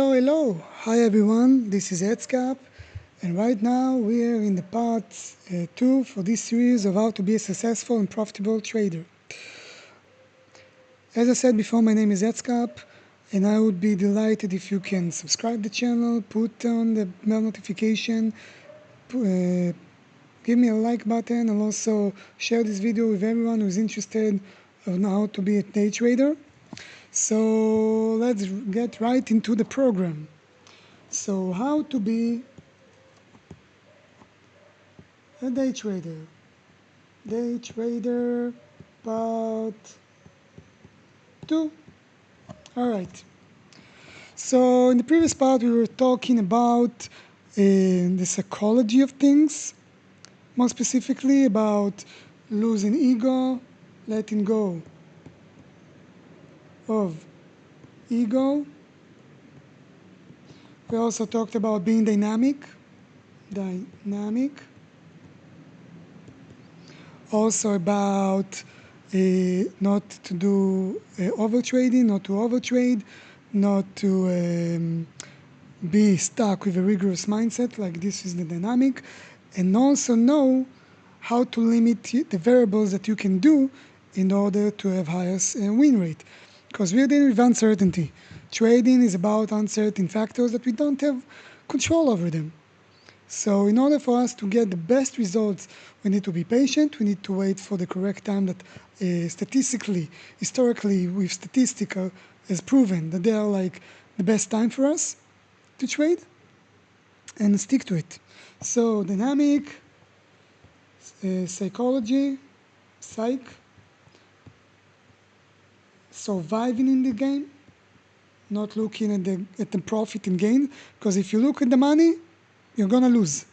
Hello. Hi everyone, this is Edscap, and right now we are in the part 2 for this series of how to be a successful and profitable trader. As I said before, my name is Edscap, and I would be delighted if you can subscribe the channel, put on the bell notification, give me a like button, and also share this video with everyone who's interested in how to be a day trader. So let's get right into the program. So how to be a day trader. Day trader part 2. Alright. So in the previous part we were talking about the psychology of things. More specifically about losing ego, letting go of ego. We also talked about being dynamic. Also about not to do overtrading, not to overtrade, not to be stuck with a rigorous mindset, like this is the dynamic, and also know how to limit the variables that you can do in order to have highest win rate. Because we're dealing with uncertainty. Trading is about uncertain factors that we don't have control over them. So in order for us to get the best results, we need to be patient. We need to wait for the correct time that historically, with statistical, is proven that they are like the best time for us to trade, and stick to it. So dynamic, psychology, psych, surviving in the game, not looking at the profit and gain, because if you look at the money, you're gonna lose,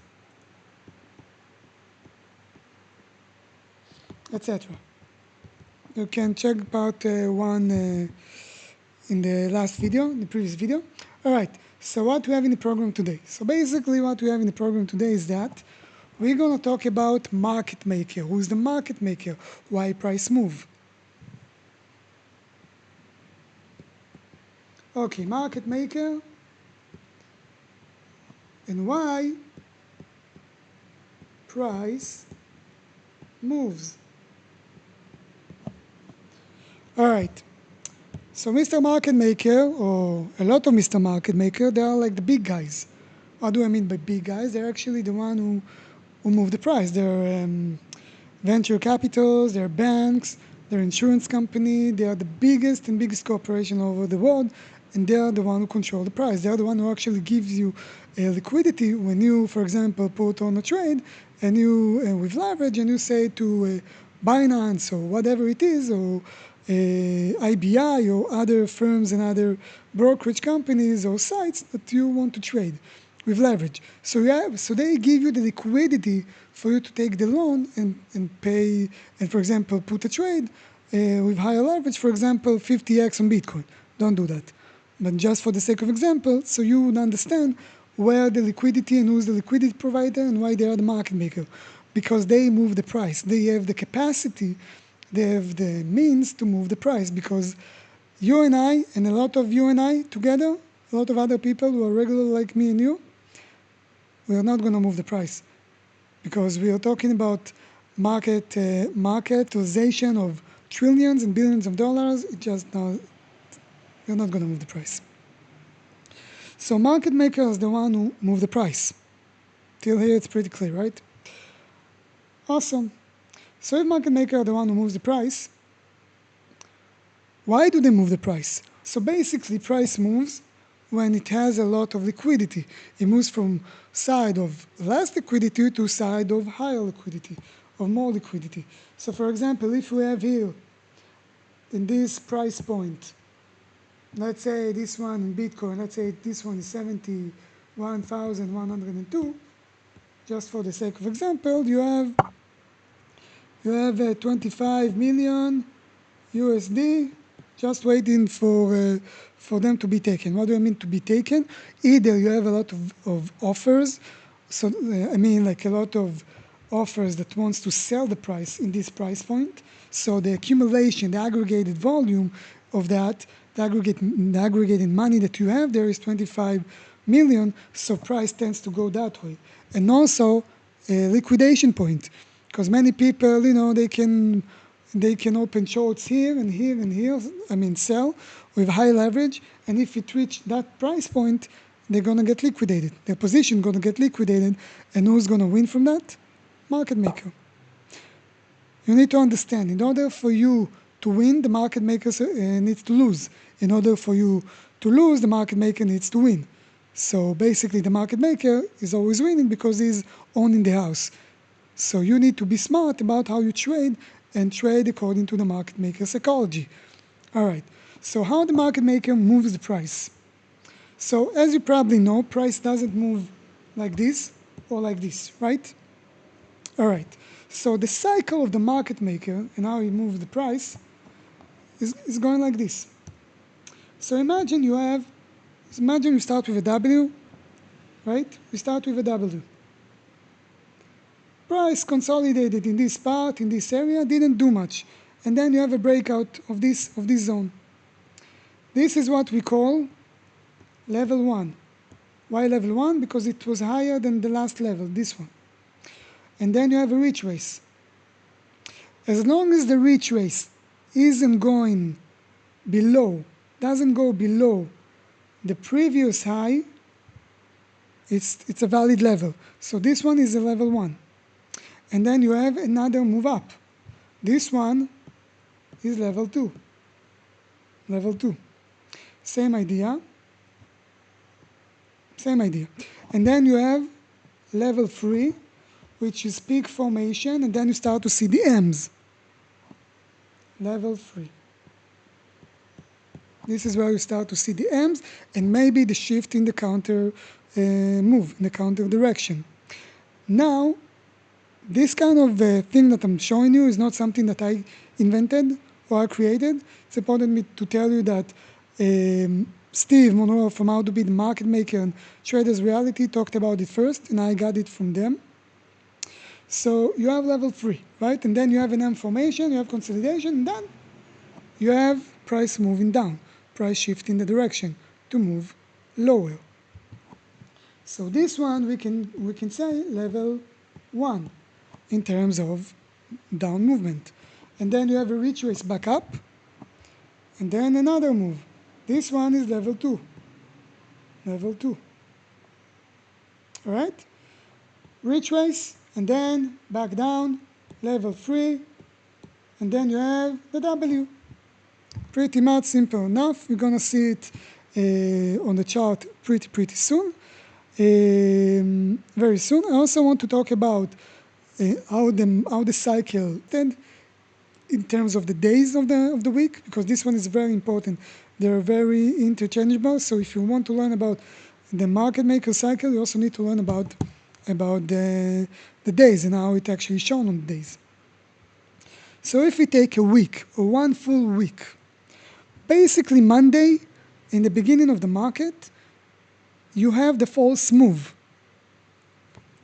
etc. You can check part 1 in the previous video. All right, so what we have in the program today? So basically what we have in the program today is that we're gonna talk about market maker. Who's the market maker? Why price move? Okay, market maker, and why price moves. All right. So Mr. Market Maker, or a lot of Mr. Market Maker, they are like the big guys. What do I mean by big guys? They're actually the one who move the price. They're venture capitals, they're banks, they're insurance company. They are the biggest corporation over the world, and they are the one who control the price. They are the one who actually gives you liquidity when you, for example, put on a trade and you with leverage, and you say to Binance or whatever it is, or IBI or other firms and other brokerage companies or sites that you want to trade with leverage. So they give you the liquidity for you to take the loan and pay, and for example, put a trade with higher leverage, for example, 50x on Bitcoin. Don't do that. But just for the sake of example, so you would understand where the liquidity and who's the liquidity provider and why they are the market maker. Because they move the price. They have the capacity, they have the means to move the price, because you and I, and a lot of you and I together, a lot of other people who are regular like me and you, we are not going to move the price, because we are talking about marketization of trillions and billions of dollars. We're not going to move the price. So market maker is the one who move the price. Till here it's pretty clear, right? Awesome. So if market maker are the one who moves the price, why do they move the price? So basically price moves when it has a lot of liquidity. It moves from side of less liquidity to side of higher liquidity, or more liquidity. So for example, if we have here in this price point, let's say this one in Bitcoin, let's say this one is 71,102, just for the sake of example, you have 25 million USD just waiting for them to be taken. What do I mean to be taken? Either you have a lot of offers, so I mean like a lot of offers that wants to sell the price in this price point. So the accumulation, the aggregated volume of that the aggregated money that you have there is 25 million, so price tends to go that way. And also a liquidation point, because many people, they can open shorts here and here and here, sell with high leverage, and if it reach that price point, they're going to get liquidated. Their position going to get liquidated, and who's going to win from that? Market maker. You need to understand, in order for you to win, the market maker needs to lose. In order for you to lose, the market maker needs to win. So basically, the market maker is always winning because he's owning the house. So you need to be smart about how you trade and trade according to the market maker psychology. All right, so how the market maker moves the price. So as you probably know, price doesn't move like this or like this, right? All right, so the cycle of the market maker and how he moves the price is going like this. So imagine you start with a W, right? We start with a W. Price consolidated in this part, in this area, didn't do much. And then you have a breakout of this zone. This is what we call level 1. Why level 1? Because it was higher than the last level, this one. And then you have a retrace. As long as the retrace isn't going below, doesn't go below the previous high, it's a valid level. So this one is a level 1. And then you have another move up. This one is level 2. Level 2. Same idea. And then you have level 3, which is peak formation, and then you start to see the M's. Level 3. This is where you start to see the M's and maybe the shift in the counter move, in the counter direction. Now, this kind of thing that I'm showing you is not something that I invented or I created. It's important to tell you that Steve Monroe from How to Be the Market Maker and Traders Reality talked about it first, and I got it from them. So you have level 3, right? And then you have an M formation, you have consolidation, and then you have price moving down, price shifting the direction to move lower. So this one we can say level 1 in terms of down movement. And then you have a retrace back up, and then another move. This one is level 2. Level 2. All right? Retrace, and then back down, level 3, and then you have the W. Pretty much simple enough. We're going to see it on the chart pretty soon. Very soon. I also want to talk about how the cycle ended in terms of the days of the week, because this one is very important. They're very interchangeable. So if you want to learn about the market maker cycle, you also need to learn about the days and how it actually shown on the days. So if we take a week or one full week, basically Monday in the beginning of the market, you have the false move.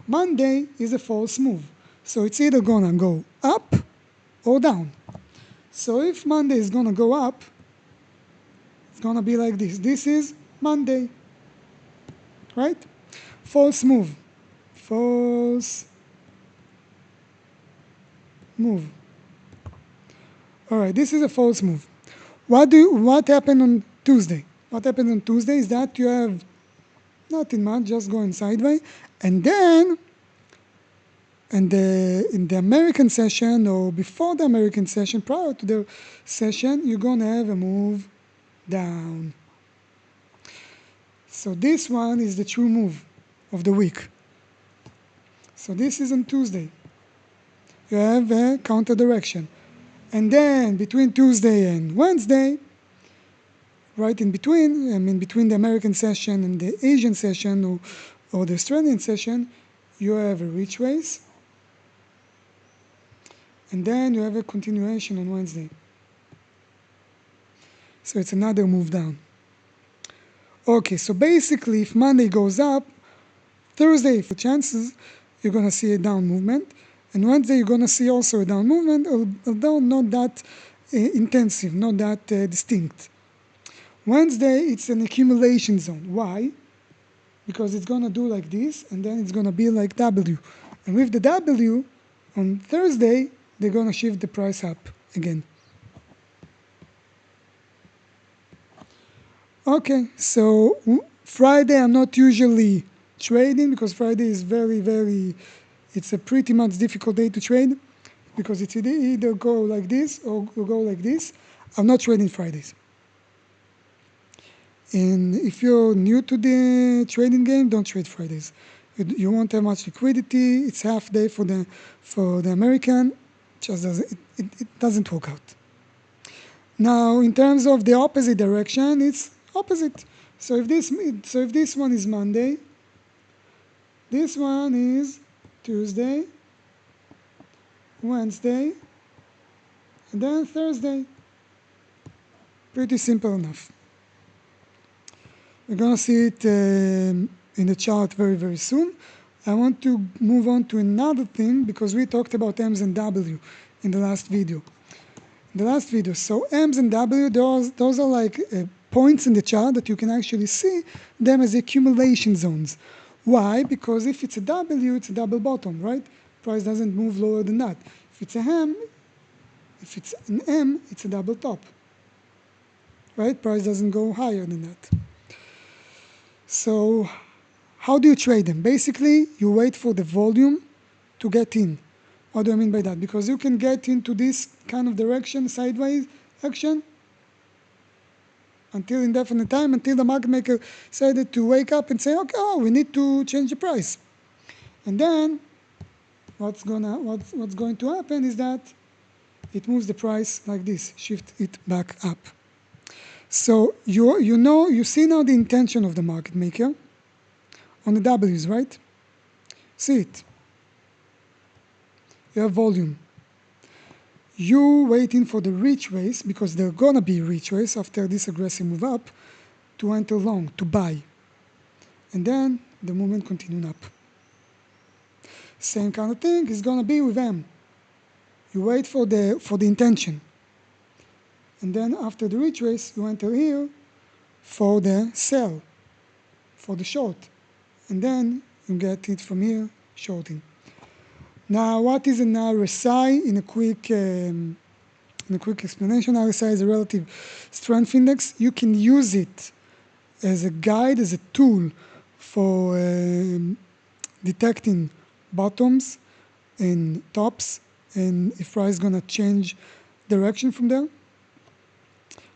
Monday is a false move. So it's either going to go up or down. So if Monday is going to go up, it's going to be like this. This is Monday, right? False move. False move. All right, this is a false move. What happened on Tuesday? What happened on Tuesday is that you have nothing much, just going sideways, and then in the American session or before the American session, prior to the session, you're going to have a move down. So this one is the true move of the week. So this is on Tuesday. You have a counter direction. And then between Tuesday and Wednesday, right in between, between the American session and the Asian session or the Australian session, you have a retrace. And then you have a continuation on Wednesday. So it's another move down. Okay, so basically if Monday goes up, Thursday, for chances, you're going to see a down movement. And Wednesday, you're going to see also a down movement, although not that intensive, not that distinct. Wednesday, it's an accumulation zone. Why? Because it's going to do like this, and then it's going to be like W. And with the W, on Thursday, they're going to shift the price up again. Okay, so Friday I'm not usually trading because Friday is it's a pretty much difficult day to trade because it's either go like this or go like this. I'm not trading Fridays. And if you're new to the trading game, don't trade Fridays. You won't have much liquidity. It's half day for the American. It doesn't work out. Now, in terms of the opposite direction, it's opposite. So if this one is Monday, this one is Tuesday, Wednesday, and then Thursday. Pretty simple enough. We're going to see it in the chart very soon. I want to move on to another thing because we talked about M's and W in the last video. So M's and W, those are like points in the chart that you can actually see them as accumulation zones. Why? Because if it's a W, it's a double bottom, right? Price doesn't move lower than that. If it's an M, it's a double top, right? Price doesn't go higher than that. So how do you trade them? Basically, you wait for the volume to get in. What do I mean by that? Because you can get into this kind of direction, sideways action, until indefinite time, until the market maker decided to wake up and say, okay, we need to change the price. And then what's going to happen is that it moves the price like this, shift it back up. So you see now the intention of the market maker on the W's, right? See it. You have volume. You waiting for the retrace, because there are going to be retrace after this aggressive move up, to enter long, to buy. And then the movement continuing up. Same kind of thing is going to be with M. You wait for the intention. And then after the retrace, you enter here for the sell, for the short. And then you get it from here, shorting. Now, what is an RSI? In a quick explanation, RSI is a relative strength index. You can use it as a guide, as a tool for detecting bottoms and tops, and if price is going to change direction from there.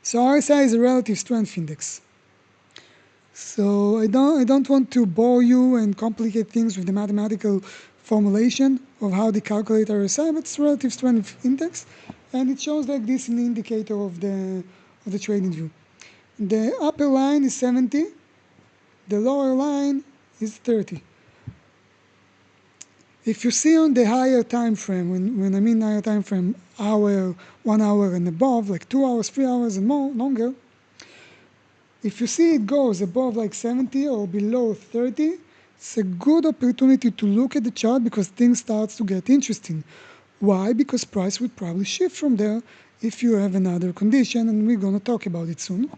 So RSI is a relative strength index. So I don't want to bore you and complicate things with the mathematical formulation of how they calculate RSI, but it's relative strength index, and it shows like this in the indicator of the trading view. The upper line is 70, the lower line is 30. If you see on the higher time frame, when I mean higher time frame, hour, 1 hour and above, like 2 hours, 3 hours and more, longer, if you see it goes above like 70 or below 30, it's a good opportunity to look at the chart because things start to get interesting. Why? Because price would probably shift from there if you have another condition, and we're going to talk about it soon.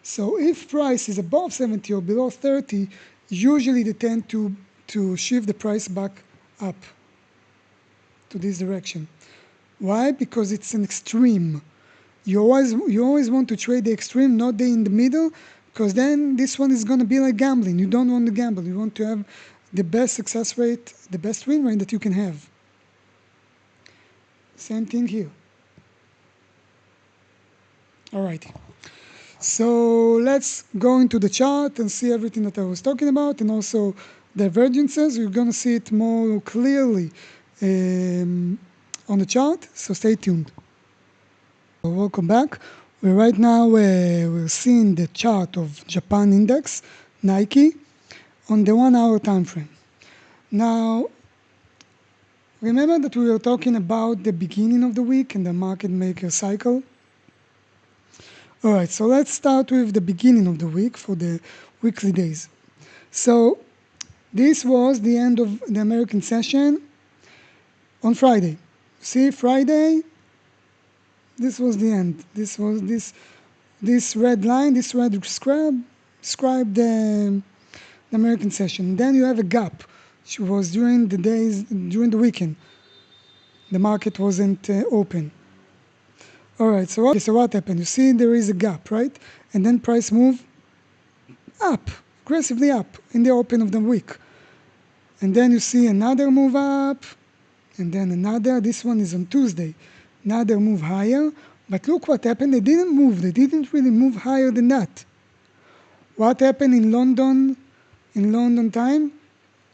So if price is above 70 or below 30, usually they tend to shift the price back up to this direction. Why? Because it's an extreme. You always want to trade the extreme, not the in the middle, because then this one is going to be like gambling. You don't want to gamble. You want to have the best success rate, the best win rate that you can have. Same thing here. All right. So let's go into the chart and see everything that I was talking about, and also divergences. You're going to see it more clearly on the chart, so stay tuned. Welcome back. Right now we're seeing the chart of Japan index, Nike, on the 1 hour time frame. Now, remember that we were talking about the beginning of the week and the market maker cycle? All right, so let's start with the beginning of the week for the weekly days. So this was the end of the American session on Friday. See, Friday, this was the end. This this red line, this red square, describe the American session. Then you have a gap, which was during the weekend. The market wasn't open. All right, so what happened? You see there is a gap, right? And then price move up, aggressively up in the open of the week. And then you see another move up, and then another. This one is on Tuesday. Another move higher. But look what happened. They didn't move. They didn't really move higher than that. What happened in London time?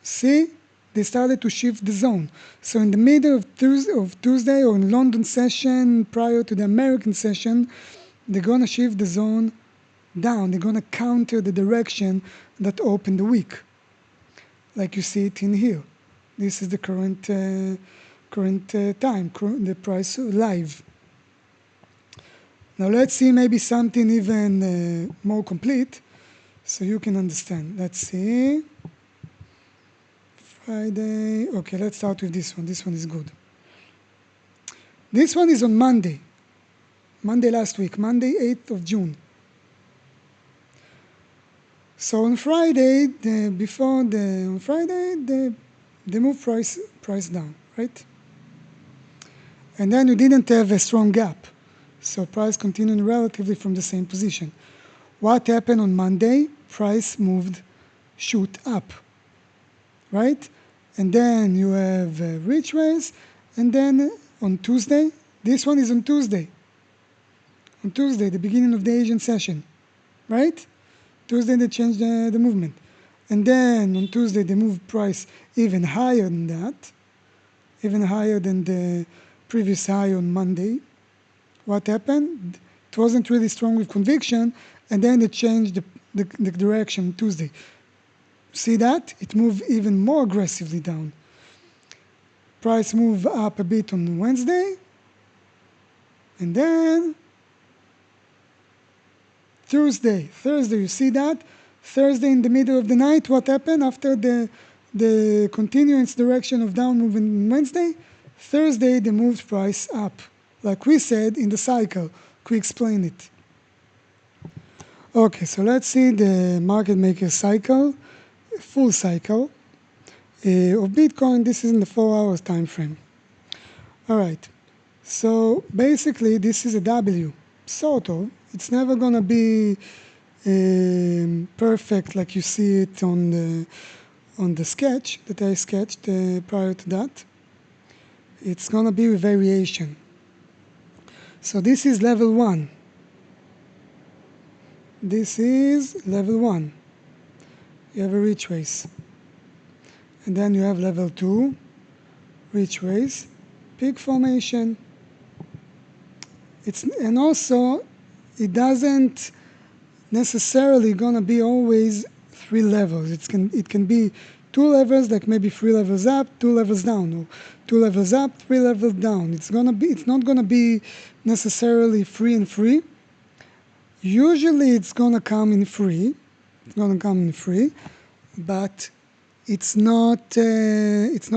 See, they started to shift the zone. So in the middle of Tuesday or in London session prior to the American session, they're going to shift the zone down. They're going to counter the direction that opened the week, like you see it in here. This is the current time, the price live. Now let's see maybe something even more complete so you can understand. Let's see. Friday. Okay, let's start with this one. This one is good. This one is on Monday. Monday last week, Monday 8th of June. So on Friday, they move price down, right? And then you didn't have a strong gap. So price continued relatively from the same position. What happened on Monday? Price moved, shoot up, right? And then you have a retrace, and then on Tuesday, this one is on Tuesday. On Tuesday, the beginning of the Asian session, right? Tuesday they changed the movement. And then on Tuesday they moved price even higher than that, even higher than the previous high on Monday. What happened? It wasn't really strong with conviction, and then they changed the direction Tuesday. See that? It moved even more aggressively down. Price moved up a bit on Wednesday, and then Thursday, you see that? Thursday in the middle of the night, what happened after the continuance direction of down movement on Wednesday? Thursday, they moved price up. Like we said in the cycle, we explained it. Okay, so let's see the market maker cycle, full cycle of Bitcoin. This is in the 4 hours time frame. All right, so basically this is a W, sort of. It's never gonna be perfect like you see it on the sketch that I sketched prior to that. It's gonna be a variation. So this is level 1. This is level 1. You have a retrace. And then you have level 2, retrace, peak formation. And also it doesn't necessarily gonna be always 3 levels. It can be 2 levels, like maybe 3 levels up, 2 levels down, or 2 levels up, 3 levels down. It's not gonna be necessarily free and free. Usually it's gonna come in free. But it's not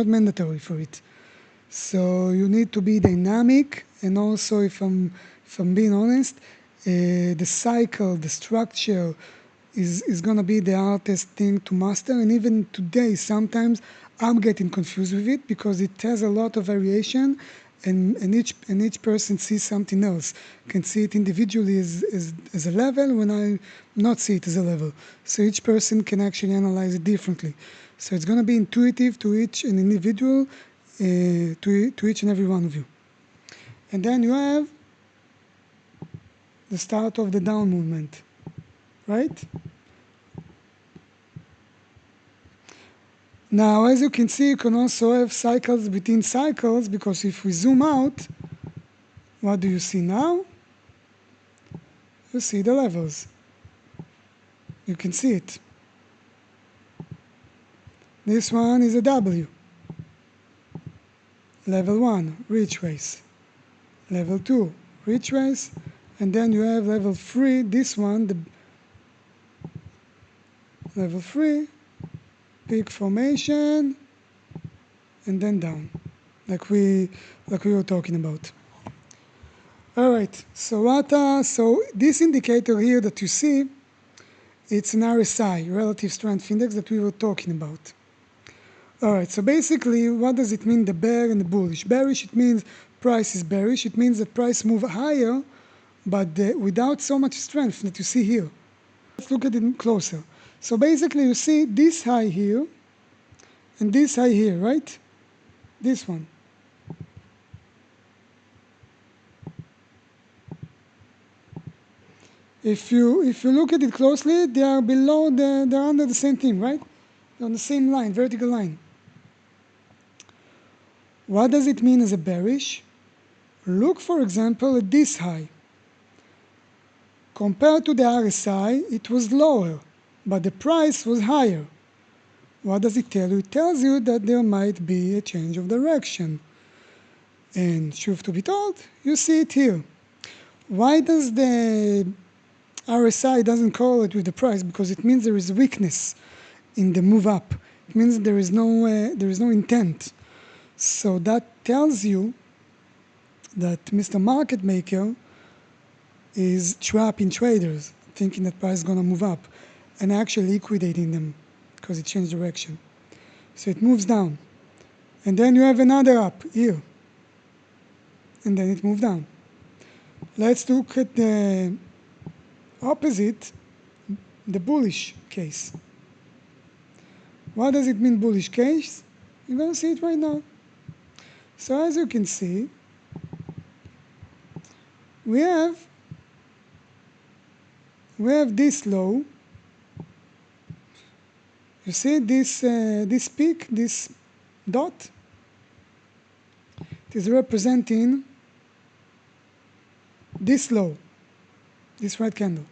mandatory for it. So you need to be dynamic, and also if I'm being honest, the cycle, the structure is gonna be the hardest thing to master. And even today, sometimes I'm getting confused with it because it has a lot of variation, and each person sees something else. Can see it individually as a level when I not see it as a level. So each person can actually analyze it differently. So it's gonna be intuitive to each an individual, to each and every one of you. And then you have the start of the down movement, right? Now, as you can see, you can also have cycles within cycles, because if we zoom out, what do you see now? You see the levels. You can see it. This one is a W. Level 1, retrace. Level 2, retrace. And then you have level 3, this one, the level 3, peak formation, and then down, like we were talking about. All right, so this indicator here that you see, it's an RSI, relative strength index, that we were talking about. All right, so basically, what does it mean, the bear and the bullish? Bearish, it means price is bearish. It means that price move higher, but without so much strength that you see here. Let's look at it closer. So basically, you see this high here and this high here, right? This one. If you look at it closely, they are below they're under the same thing, right? They're on the same line, vertical line. What does it mean as a bearish? Look, for example, at this high. Compared to the RSI, it was lower, but the price was higher. What does it tell you? It tells you that there might be a change of direction. And truth to be told, you see it here. Why does the RSI doesn't correlate with the price? Because it means there is weakness in the move up. It means there is no intent. So that tells you that Mr. Market Maker is trapping traders, thinking that price is going to move up, and actually liquidating them because it changed direction. So it moves down. And then you have another up here. And then it moved down. Let's look at the opposite, the bullish case. What does it mean, bullish case? You're going to see it right now. So as you can see, we have this low. You see this peak, this dot? It is representing this low, this red candle.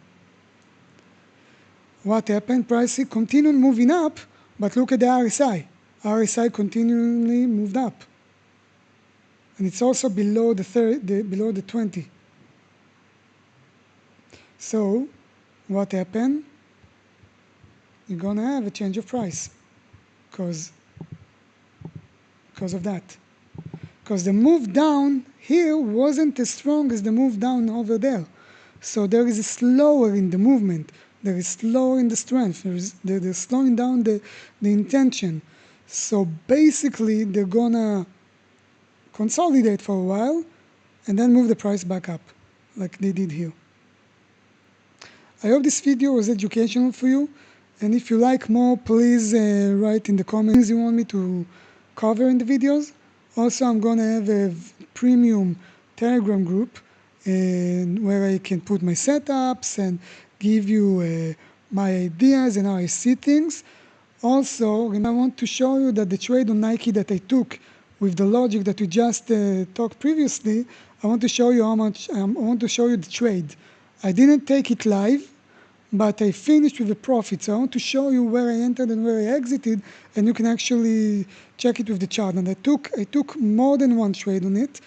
What happened? Price continued moving up, but look at the RSI. RSI continually moved up. And it's also below below the 20. So what happened? You're gonna have a change of price because of that. Because the move down here wasn't as strong as the move down over there. So there is a slower in the movement. There is slower in the strength. They're slowing down the intention. So basically, they're gonna consolidate for a while and then move the price back up like they did here. I hope this video was educational for you. And if you like more, please write in the comments you want me to cover in the videos. Also, I'm going to have a premium Telegram group where I can put my setups and give you my ideas and how I see things. Also, I want to show you that the trade on Nike that I took with the logic that we just talked previously, I want to show you I want to show you the trade. I didn't take it live, but I finished with a profit. So I want to show you where I entered and where I exited, and you can actually check it with the chart. And I took more than one trade on it,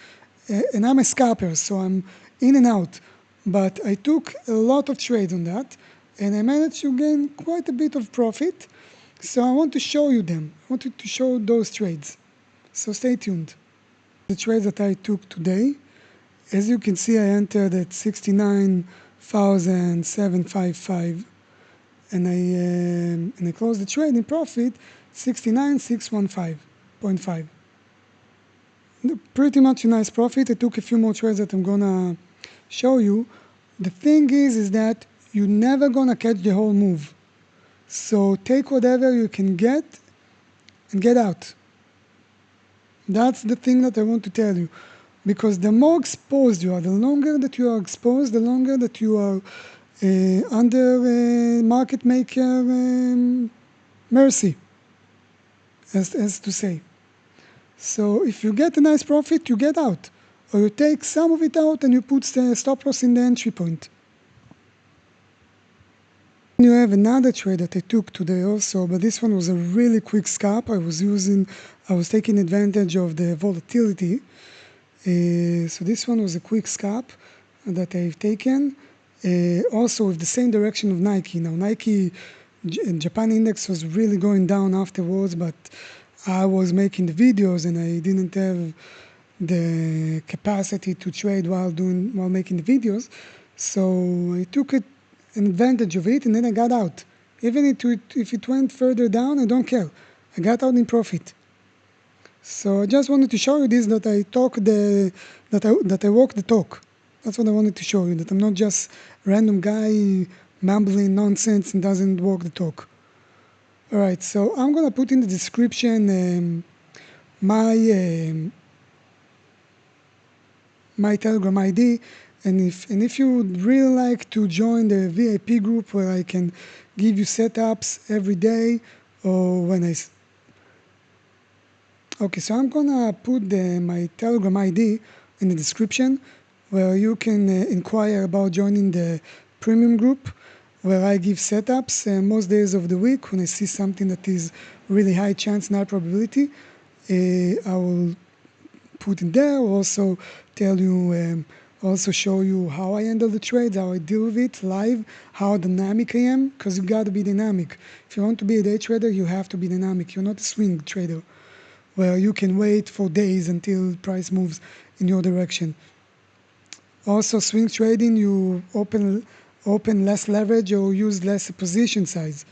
and I'm a scalper, so I'm in and out. But I took a lot of trades on that, and I managed to gain quite a bit of profit. So I want to show you them. I wanted to show those trades. So stay tuned. The trades that I took today, as you can see, I entered at 69,755, and I closed the trade in profit 69,615.5. Pretty much a nice profit. I took a few more trades that I'm gonna show you. The thing is that you're never gonna catch the whole move. So take whatever you can get and get out. That's the thing that I want to tell you. Because the more exposed you are, the longer that you are exposed, the longer that you are under market maker mercy, as to say. So if you get a nice profit, you get out. Or you take some of it out and you put the stop loss in the entry point. You have another trade that I took today also, but this one was a really quick scalp. I was taking advantage of the volatility. So this one was a quick scalp that I've taken, also with the same direction of Nike. Now Nike Japan index was really going down afterwards, but I was making the videos and I didn't have the capacity to trade while making the videos. So I took an advantage of it, and then I got out. Even if it went further down, I don't care. I got out in profit. So I just wanted to show you this, that I walk the talk. That's what I wanted to show you, that I'm not just a random guy mumbling nonsense and doesn't walk the talk. All right, so I'm gonna put in the description my Telegram ID, and if you would really like to join the VIP group where I can give you setups every day, or when I okay, so I'm gonna put my Telegram ID in the description, where you can inquire about joining the premium group, where I give setups most days of the week. When I see something that is really high chance and high probability, I will put in there. Also tell you, also show you how I handle the trades, how I deal with it live, how dynamic I am, because you got to be dynamic. If you want to be a day trader, you have to be dynamic. You're not a swing trader where you can wait for days until price moves in your direction. Also, swing trading, you open less leverage or use less position size.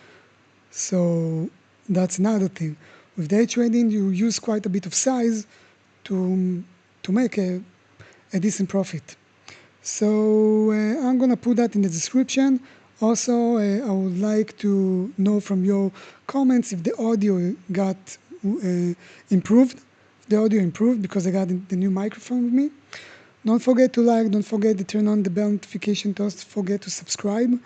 So that's another thing. With day trading, you use quite a bit of size to make a decent profit. So I'm gonna put that in the description. Also, I would like to know from your comments if the audio got improved. The audio improved because I got the new microphone with me. Don't forget to like, don't forget to turn on the bell notification, don't forget to subscribe.